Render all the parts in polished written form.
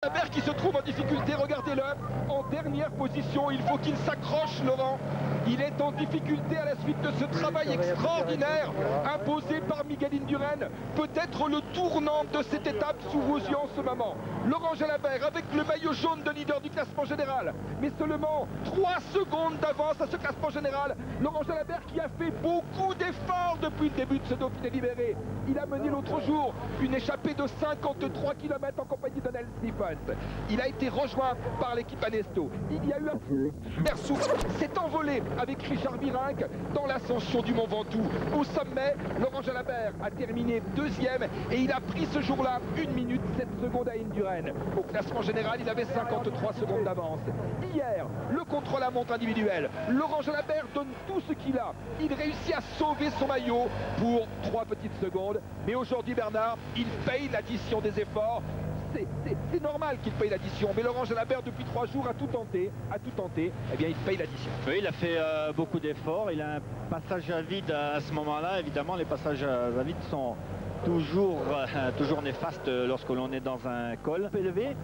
Jalabert qui se trouve en difficulté, regardez-le, en dernière position, il faut qu'il s'accroche, Laurent. Il est en difficulté à la suite de ce travail extraordinaire imposé par Miguel Indurain. Peut-être le tournant de cette étape sous vos yeux en ce moment. Laurent Jalabert avec le maillot jaune de leader du classement général, mais seulement 3 secondes d'avance à ce classement général. Laurent Jalabert qui a fait beaucoup d'efforts depuis le début de ce Dauphiné libéré. Il a mené l'autre jour une échappée de 53 km en compagnie de Nel Stephens. Il a été rejoint par l'équipe Anesto. Il y a eu un perso s'est envolé avec Richard Virenque dans l'ascension du Mont Ventoux. Au sommet, Laurent Jalabert a terminé deuxième et il a pris ce jour-là 1 minute 7 secondes à Indurain. Au classement général, il avait 53 secondes d'avance. Hier, le contre-la-montre individuel, Laurent Jalabert donne tout ce qu'il a. Il réussit à sauver son maillot pour 3 petites secondes. Mais aujourd'hui, Bernard, il paye l'addition des efforts. C'est normal qu'il paye l'addition, mais Laurent Jalabert depuis 3 jours a tout tenté, eh bien il paye l'addition. Oui, il a fait beaucoup d'efforts, il a un passage à vide à ce moment-là. Évidemment, les passages à vide sont toujours néfastes lorsque l'on est dans un col élevé,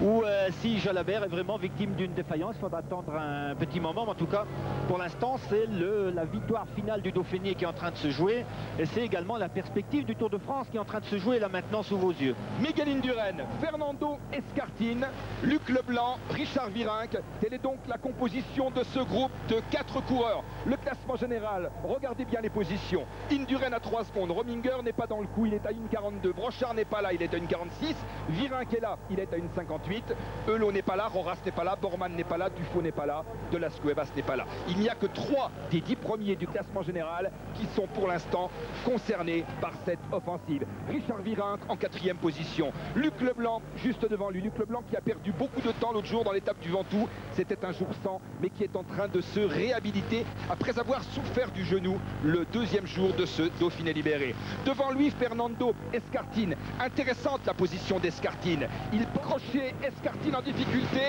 ou si Jalabert est vraiment victime d'une défaillance, il faudra attendre un petit moment. Mais en tout cas, pour l'instant, c'est la victoire finale du Dauphiné qui est en train de se jouer, et c'est également la perspective du Tour de France qui est en train de se jouer là maintenant sous vos yeux. Miguel Indurain, Fernando Escartin, Luc Leblanc, Richard Virenque, telle est donc la composition de ce groupe de 4 coureurs. Le classement général, regardez bien les positions. Indurain à 3 secondes, Rominger n'est pas dans le coup, il est à 1,42, Brochard n'est pas là, il est à 1,46, Virenque est là, il est à 1,58, Eulot n'est pas là, Roras n'est pas là, Borman n'est pas là, Dufaux n'est pas là, De Las Cuevas n'est pas là. Il n'y a que 3 des 10 premiers du classement général qui sont pour l'instant concernés par cette offensive. Richard Virenque en 4e position, Luc Leblanc juste devant lui, Luc Leblanc qui a perdu beaucoup de temps l'autre jour dans l'étape du Ventoux, c'était un jour sans, mais qui est en train de se réhabiliter après avoir souffert du genou le 2e jour de ce Dauphiné libéré. Devant lui, Fernando Escartin. Intéressante la position d'Escartin. Il crochait Escartin en difficulté.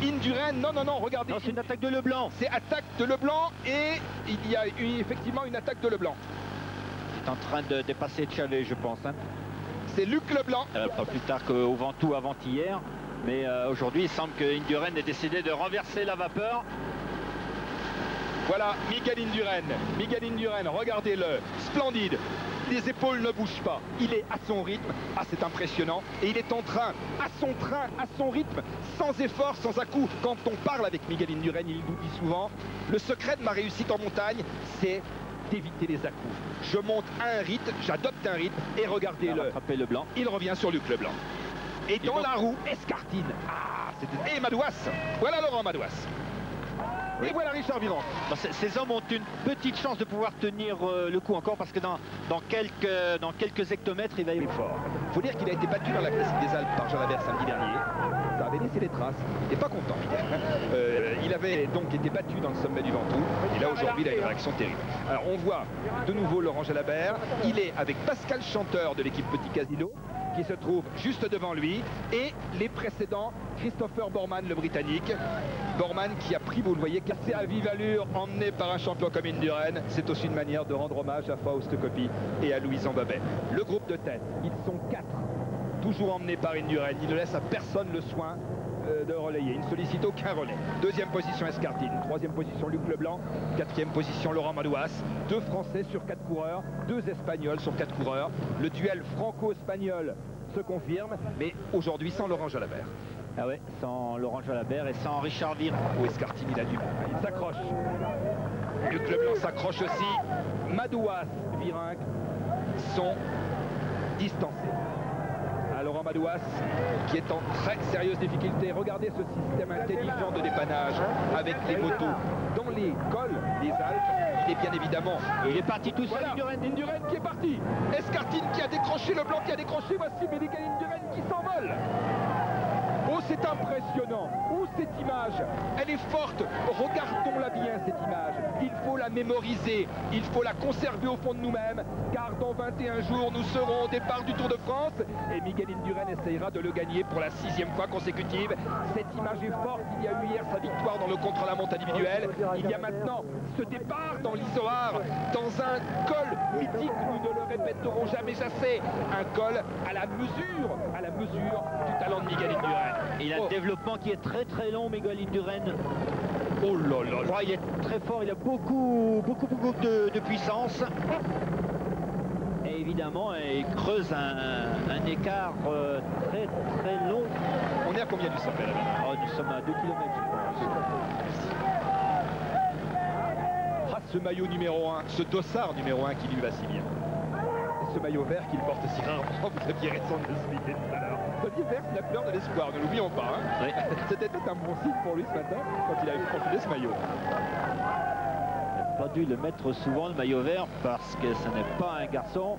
Indurain, non, regardez. Non, c'est une attaque de Leblanc. C'est attaque de Leblanc et il y a effectivement une attaque de Leblanc. Il est en train de dépasser Chalet, je pense. Hein. C'est Luc Leblanc. Pas plus tard qu'au Ventoux avant-hier. Mais aujourd'hui, il semble que Indurain ait décidé de renverser la vapeur. Voilà, Miguel Indurain, regardez-le, splendide. Les épaules ne bougent pas, il est à son rythme, c'est impressionnant, et il est en train, à son rythme, sans effort, sans à-coup. Quand on parle avec Miguel Indurain, il nous dit souvent, le secret de ma réussite en montagne, c'est d'éviter les à-coups. Je monte à un rythme, j'adopte un rythme, et regardez-le, Leblanc. Il revient sur Luc Leblanc. Et dans la roue, Escartin. Et Madouas, voilà Laurent Madouas. Oui. Et voilà Richard Virenque. Ces hommes ont une petite chance de pouvoir tenir le coup encore, parce que dans quelques hectomètres, il va y avoir fort. Il faut dire qu'il a été battu dans la classique des Alpes par Jalabert samedi dernier. Ça avait laissé des traces. Il n'est pas content, Miguel. Il avait donc été battu dans le sommet du Ventoux. Et là, aujourd'hui, il a une réaction terrible. Alors, on voit de nouveau Laurent Jalabert. Il est avec Pascal Chanteur de l'équipe Petit Casino, qui se trouve juste devant lui, et les précédents, Christopher Borman, le Britannique. Borman qui a pris, vous le voyez, cassé à vive allure, emmené par un champion comme Indurain. C'est aussi une manière de rendre hommage à Faust Coppi et à Louison Babet. Le groupe de tête, ils sont 4, toujours emmenés par Indurain. Il ne laisse à personne le soin de relayer. Il ne sollicite aucun relais. 2e position Escartin, 3e position Luc Leblanc, 4e position Laurent Madouas. 2 Français sur 4 coureurs, 2 Espagnols sur 4 coureurs. Le duel franco-espagnol se confirme, mais aujourd'hui sans Laurent Jalabert. Ah ouais, sans Laurent Jalabert et sans Richard Virenque. Escartin, il a du mal, il s'accroche. Luc Leblanc s'accroche aussi. Madouas, Virenque sont distancés. Laurent Madouas qui est en très sérieuse difficulté. Regardez ce système intelligent de dépannage avec les motos dans les cols des Alpes. Il est bien évidemment... Il est parti tout seul. Voilà, Indurain qui est parti. Escartin qui a décroché, Leblanc qui a décroché. Voici Miguel Indurain qui s'envole. Au c'est impressionnant. Oh, cette image, elle est forte. Regardons-la bien, cette image. Il faut la mémoriser, il faut la conserver au fond de nous-mêmes, car dans 21 jours, nous serons au départ du Tour de France et Miguel Indurain essayera de le gagner pour la 6e fois consécutive. Cette image est forte. Il y a eu hier sa victoire dans le contre-la-montre individuel. Il y a maintenant ce départ dans l'Izoard, dans un col mythique, nous ne le répéterons jamais assez, un col à la mesure du talent de Miguel Indurain. Il a un développement qui est très très long, Miguel Indurain. Oh là là là. Il est très fort, il a beaucoup de puissance. Et évidemment, il creuse un écart très très long. On est à combien du sommet là? Nous sommes à 2 km. Ah, ce maillot numéro 1, ce dossard numéro 1 qui lui va si bien. Et ce maillot vert qu'il porte si rarement, vous aviez raison de le souligner tout à l'heure. Olivier Vert, la fleur de l'espoir, ne l'oublions pas. Hein. Oui. C'était peut-être un bon signe pour lui ce matin quand il a eu profilé ce maillot. Il n'a pas dû le mettre souvent, le maillot vert, parce que ce n'est pas un garçon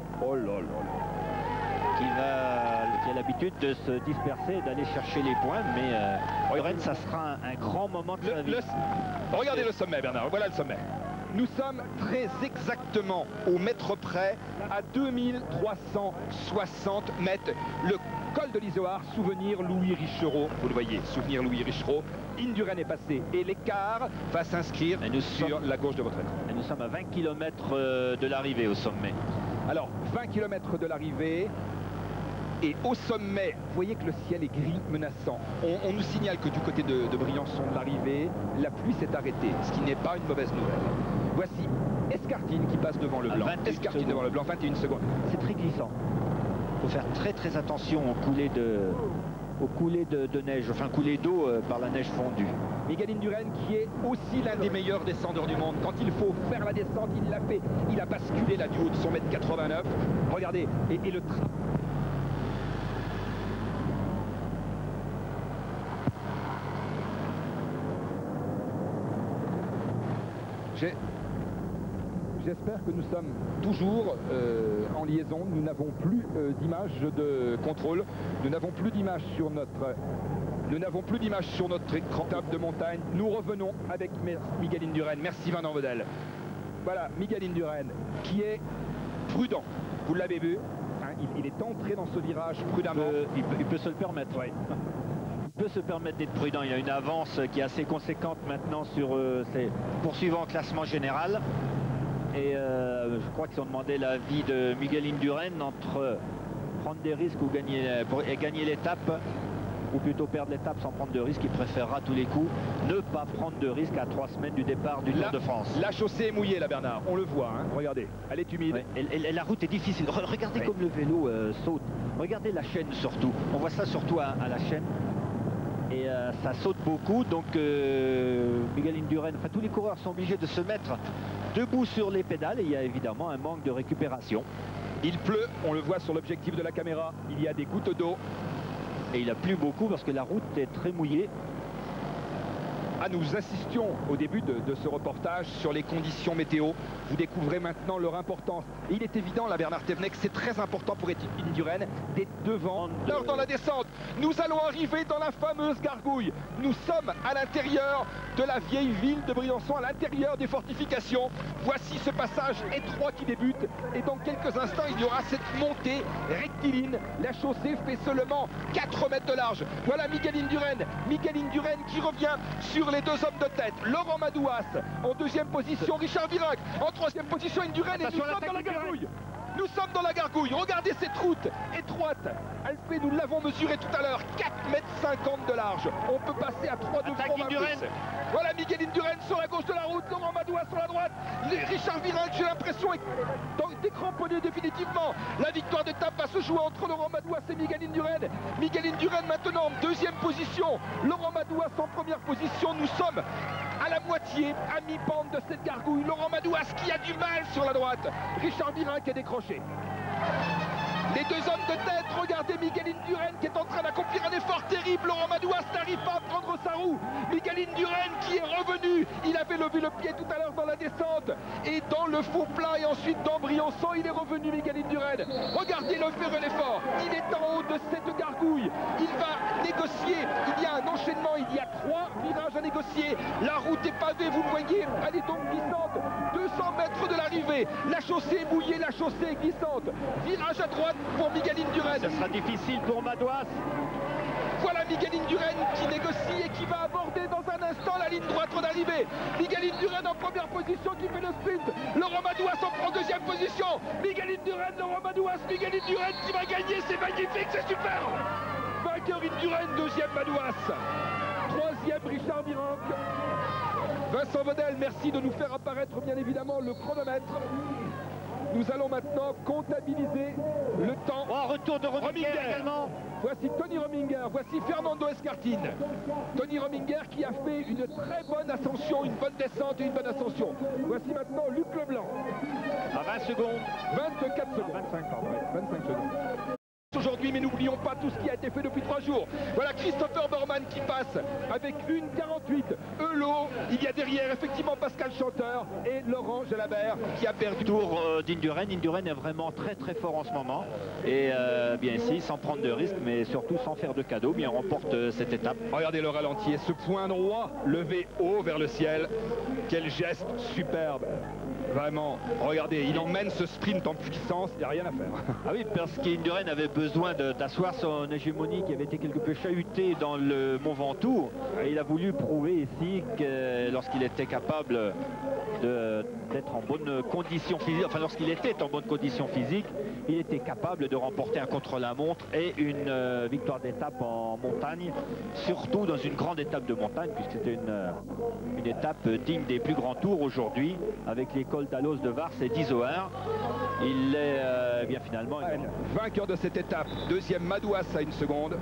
qui a l'habitude de se disperser et d'aller chercher les points, mais ça sera un grand moment de sa vie. Regardez le sommet, Bernard, voilà le sommet. Nous sommes très exactement au mètre près, à 2360 mètres. Le col de l'Izoard, souvenir Louis Richereau. Vous le voyez, souvenir Louis Richereau. Indurain est passé et l'écart va s'inscrire sur la gauche de votre écran. Et nous sommes à 20 km de l'arrivée au sommet. Alors, 20 km de l'arrivée. Et au sommet, vous voyez que le ciel est gris menaçant. On nous signale que du côté de Briançon, de l'arrivée, la pluie s'est arrêtée, ce qui n'est pas une mauvaise nouvelle. Voici Escartine qui passe devant le blanc. Escartine devant le blanc, 21 secondes. C'est très glissant. Il faut faire très très attention aux coulées de neige, enfin coulées d'eau par la neige fondue. Miguel Indurain qui est aussi l'un des meilleurs descendeurs du monde. Quand il faut faire la descente, il l'a fait. Il a basculé là du haut de son mètre 89. Regardez, et le train. J'espère que nous sommes toujours en liaison. Nous n'avons plus d'image de contrôle. Nous n'avons plus d'image sur notre écran de montagne. Nous revenons avec Miguel Indurain. Merci Vincent Vedel. Voilà, Miguel Indurain qui est prudent. Vous l'avez vu, hein, il est entré dans ce virage prudemment. Il peut se le permettre, oui. Peut se permettre d'être prudent. Il a une avance qui est assez conséquente maintenant sur ses poursuivants au classement général. Et je crois qu'ils ont demandé l'avis de Miguel Indurain entre prendre des risques ou gagner l'étape, ou plutôt perdre l'étape sans prendre de risques. Il préférera à tous les coups ne pas prendre de risques à 3 semaines du départ du Tour de France. La chaussée est mouillée là, Bernard, on le voit, hein. Regardez, elle est humide. Ouais, et la route est difficile. Regardez comme le vélo saute. Regardez la chaîne surtout. On voit ça surtout à la chaîne. Et ça saute beaucoup, donc Miguel Indurain, enfin tous les coureurs sont obligés de se mettre debout sur les pédales et il y a évidemment un manque de récupération. Il pleut, on le voit sur l'objectif de la caméra, il y a des gouttes d'eau. Et il a plu beaucoup parce que la route est très mouillée. Ah, nous insistions au début de ce reportage sur les conditions météo. Vous découvrez maintenant leur importance. Et il est évident, là, Bernard Thévenet, que c'est très important pour Indurain d'être devant. Alors, dans la descente, nous allons arriver dans la fameuse gargouille. Nous sommes à l'intérieur de la vieille ville de Briançon, à l'intérieur des fortifications. Voici ce passage étroit qui débute. Et dans quelques instants, il y aura cette montée rectiligne. La chaussée fait seulement 4 mètres de large. Voilà Miguel Indurain. Miguel Indurain qui revient sur les 2 hommes de tête. Laurent Madouas en 2e position, Richard Virenque en 3e position, Indurain, et nous sommes dans la gargouille. Nous sommes dans la gargouille. Regardez cette route étroite. Elle fait, nous l'avons mesuré tout à l'heure, 4,50 m de large. On peut passer à 3 de front. Voilà Miguel Indurain sur la gauche de la route, Laurent Madouas sur la droite. Richard Virenque, j'ai l'impression, est décramponné définitivement. La victoire d'étape va se jouer entre Laurent Madouas et Miguel Indurain. Miguel Indurain maintenant en 2e position. Laurent Madouas en 1re position. Nous sommes à la moitié, à mi-pente de cette gargouille. Laurent Madouas qui a du mal sur la droite. Richard Virenque est décroché. Les 2 hommes de tête, regardez Miguel Indurain qui est en train d'accomplir un effort terrible. Laurent Madouas n'arrive pas à prendre sa roue. Miguel Indurain qui est revenu. Il avait levé le pied tout à l'heure dans la descente et dans le faux plat et ensuite dans Briançon. Il est revenu Miguel Indurain. Regardez le faire l'effort. Il est en haut de cette gargouille. Il va négocier. Il y a 3 virages à négocier. La route est pavée, vous le voyez, elle est donc glissante. 200 mètres de l'arrivée. La chaussée est mouillée, la chaussée est glissante. Virage à droite pour Miguel Indurain. Ce sera difficile pour Madouas. Voilà Miguel Indurain qui négocie et qui va aborder dans un instant la ligne droite d'arrivée. Miguel Indurain en première position qui fait le sprint. Laurent Madouas en prend deuxième position. Miguel Indurain, Laurent Madouas, Miguel Indurain qui va gagner, c'est magnifique, c'est super. Vainqueur Indurain, deuxième Madouas. Troisième Richard Virenque. Vincent Vaudel, merci de nous faire apparaître bien évidemment le chronomètre. Nous allons maintenant comptabiliser le temps. Oh, retour de Rominger également. Voici Tony Rominger, voici Fernando Escartin. Tony Rominger qui a fait une très bonne ascension, une bonne descente et une bonne ascention. Voici maintenant Luc Leblanc. À 20 secondes. 24 secondes. 25 secondes. Aujourd'hui, mais n'oublions pas tout ce qui a été fait depuis 3 jours. Voilà Christopher Bormann qui passe avec 1,48. Eulot, il y a derrière effectivement Pascal Chanteur et Laurent Jalabert qui a perdu. Tour d'Indurain. Indurain est vraiment très très fort en ce moment. Et bien ici, sans prendre de risques, mais surtout sans faire de cadeaux, bien remporte cette étape. Regardez le ralenti et ce point droit levé haut vers le ciel. Quel geste superbe. Vraiment, regardez, il emmène ce sprint en puissance, il n'y a rien à faire. Ah oui, parce qu'Indurain avait besoin d'asseoir son hégémonie qui avait été quelque peu chahutée dans le Mont Ventoux. Et il a voulu prouver ici que lorsqu'il était capable d'être en bonne condition physique, enfin lorsqu'il était en bonne condition physique, il était capable de remporter un contre-la-montre et une victoire d'étape en montagne, surtout dans une grande étape de montagne, puisque c'était une étape digne des plus grands tours aujourd'hui, avec les cols d'Alos de Vars et d'Izoard. Il est bien finalement vainqueur de cette étape, deuxième Madouas à 1 seconde.